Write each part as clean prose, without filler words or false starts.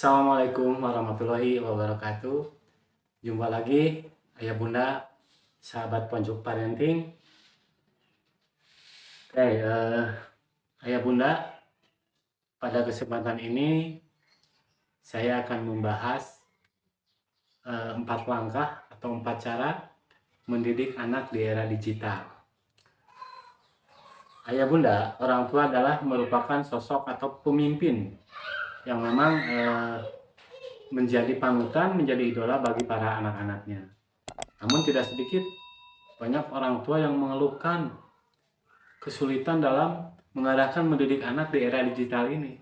Assalamualaikum warahmatullahi wabarakatuh. Jumpa lagi ayah bunda, sahabat pojok parenting. Oke, ayah bunda, pada kesempatan ini saya akan membahas 4 langkah atau 4 cara mendidik anak di era digital. Ayah bunda, orang tua adalah merupakan sosok atau pemimpin yang memang menjadi panutan, menjadi idola bagi para anak-anaknya. Namun tidak sedikit banyak orang tua yang mengeluhkan kesulitan dalam mengarahkan mendidik anak di era digital ini.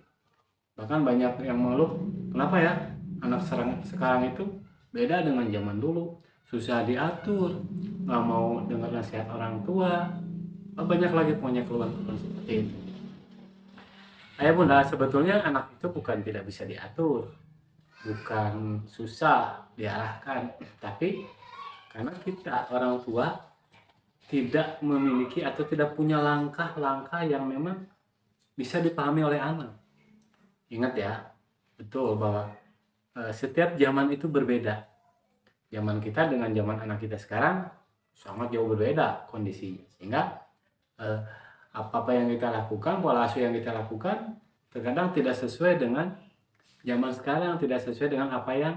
Bahkan banyak yang mengeluh, kenapa ya anak sekarang itu beda dengan zaman dulu, susah diatur, nggak mau dengar nasihat orang tua. Banyak lagi punya keluhan-keluhan seperti itu. Ayah bunda, sebetulnya anak itu bukan tidak bisa diatur, bukan susah diarahkan, tapi karena kita orang tua tidak memiliki atau tidak punya langkah-langkah yang memang bisa dipahami oleh anak. Ingat ya, betul bahwa setiap zaman itu berbeda. Zaman kita dengan zaman anak kita sekarang sangat jauh berbeda kondisinya. Sehingga apa-apa yang kita lakukan, pola asuh yang kita lakukan terkadang tidak sesuai dengan zaman sekarang, tidak sesuai dengan apa yang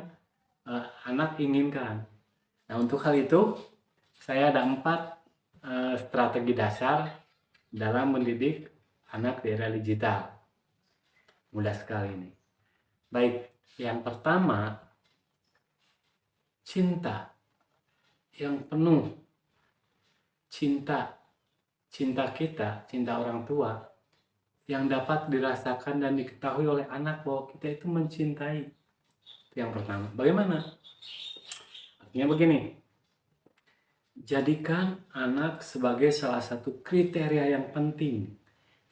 anak inginkan. Nah, untuk hal itu saya ada 4 strategi dasar dalam mendidik anak di era digital. Mudah sekali ini. Baik, yang pertama, cinta yang penuh. Cinta kita, cinta orang tua yang dapat dirasakan dan diketahui oleh anak bahwa kita itu mencintai. Itu yang pertama. Bagaimana? Artinya begini, jadikan anak sebagai salah satu kriteria yang penting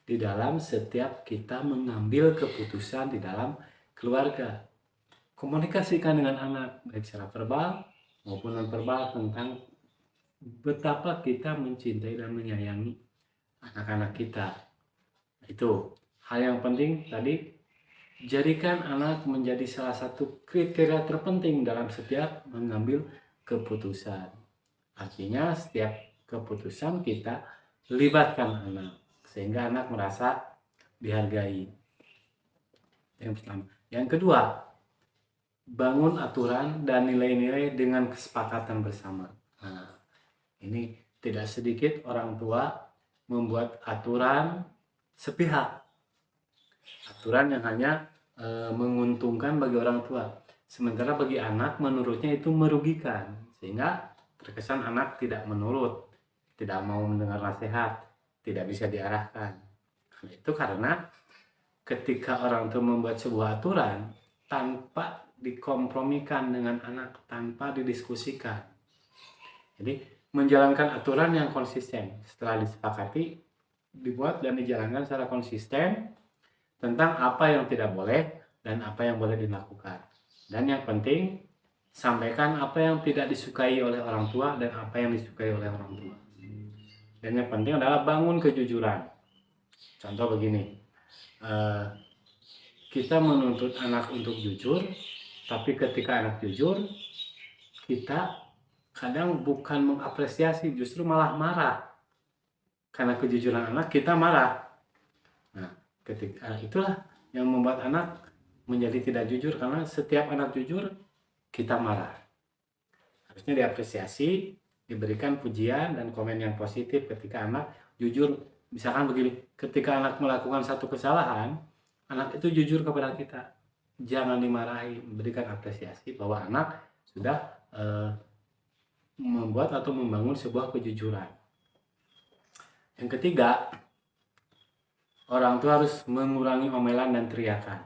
di dalam setiap kita mengambil keputusan di dalam keluarga. Komunikasikan dengan anak baik secara verbal maupun non-verbal tentang betapa kita mencintai dan menyayangi anak-anak kita. Itu hal yang penting tadi, jadikan anak menjadi salah satu kriteria terpenting dalam setiap mengambil keputusan. Artinya setiap keputusan kita libatkan anak sehingga anak merasa dihargai. Yang pertama. Yang kedua, bangun aturan dan nilai-nilai dengan kesepakatan bersama. Nah, ini tidak sedikit orang tua membuat aturan sepihak. Aturan yang hanya menguntungkan bagi orang tua. Sementara bagi anak menurutnya itu merugikan. Sehingga terkesan anak tidak menurut, tidak mau mendengar nasihat, tidak bisa diarahkan. Itu karena ketika orang tua membuat sebuah aturan tanpa dikompromikan dengan anak, tanpa didiskusikan. Jadi menjalankan aturan yang konsisten setelah disepakati, dibuat dan dijalankan secara konsisten tentang apa yang tidak boleh dan apa yang boleh dilakukan. Dan yang penting, sampaikan apa yang tidak disukai oleh orang tua dan apa yang disukai oleh orang tua. Dan yang penting adalah bangun kejujuran. Contoh begini, kita menuntut anak untuk jujur, tapi ketika anak jujur, kita kadang bukan mengapresiasi, justru malah marah. Karena kejujuran anak, kita marah. Nah, ketika itulah yang membuat anak menjadi tidak jujur, karena setiap anak jujur, kita marah. Harusnya diapresiasi, diberikan pujian dan komen yang positif ketika anak jujur. Misalkan begini, ketika anak melakukan satu kesalahan, anak itu jujur kepada kita, jangan dimarahi, memberikan apresiasi bahwa anak sudah membuat atau membangun sebuah kejujuran. Yang ketiga, orang tua harus mengurangi omelan dan teriakan.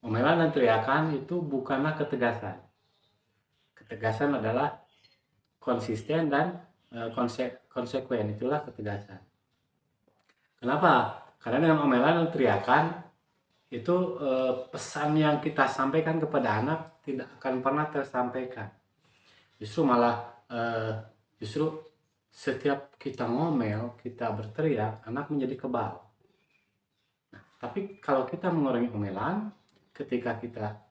Omelan dan teriakan itu bukanlah ketegasan. Ketegasan adalah konsisten dan konsekuen, itulah ketegasan. Kenapa? Karena dengan omelan dan teriakan itu pesan yang kita sampaikan kepada anak tidak akan pernah tersampaikan. Justru malah setiap kita ngomel, kita berteriak, anak menjadi kebal. Nah, tapi kalau kita mengurangi omelan, ketika kita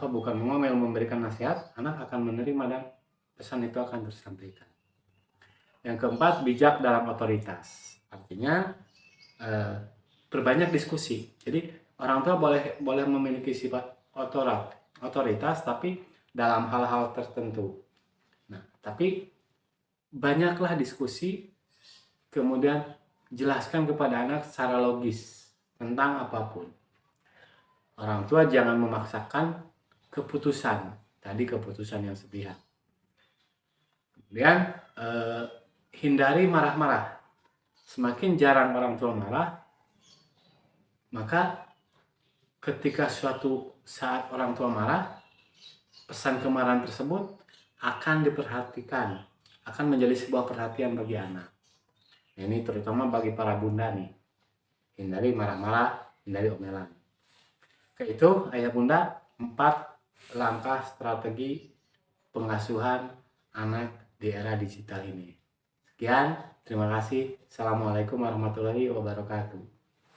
bukan mengomel, memberikan nasihat, anak akan menerima dan pesan itu akan tersampaikan. Yang keempat, bijak dalam otoritas. Artinya berbanyak diskusi. Jadi orang tua boleh memiliki sifat otoritas tapi dalam hal-hal tertentu. Nah, tapi banyaklah diskusi, kemudian jelaskan kepada anak secara logis tentang apapun. Orang tua jangan memaksakan keputusan, tadi keputusan yang sepihak. Kemudian hindari marah-marah. Semakin jarang orang tua marah, maka ketika suatu saat orang tua marah, pesan kemarahan tersebut akan diperhatikan, akan menjadi sebuah perhatian bagi anak. Ini terutama bagi para bunda nih. Hindari marah-marah, hindari omelan. Oke, itu ayah bunda 4 langkah strategi pengasuhan anak di era digital ini. Sekian, terima kasih. Assalamualaikum warahmatullahi wabarakatuh.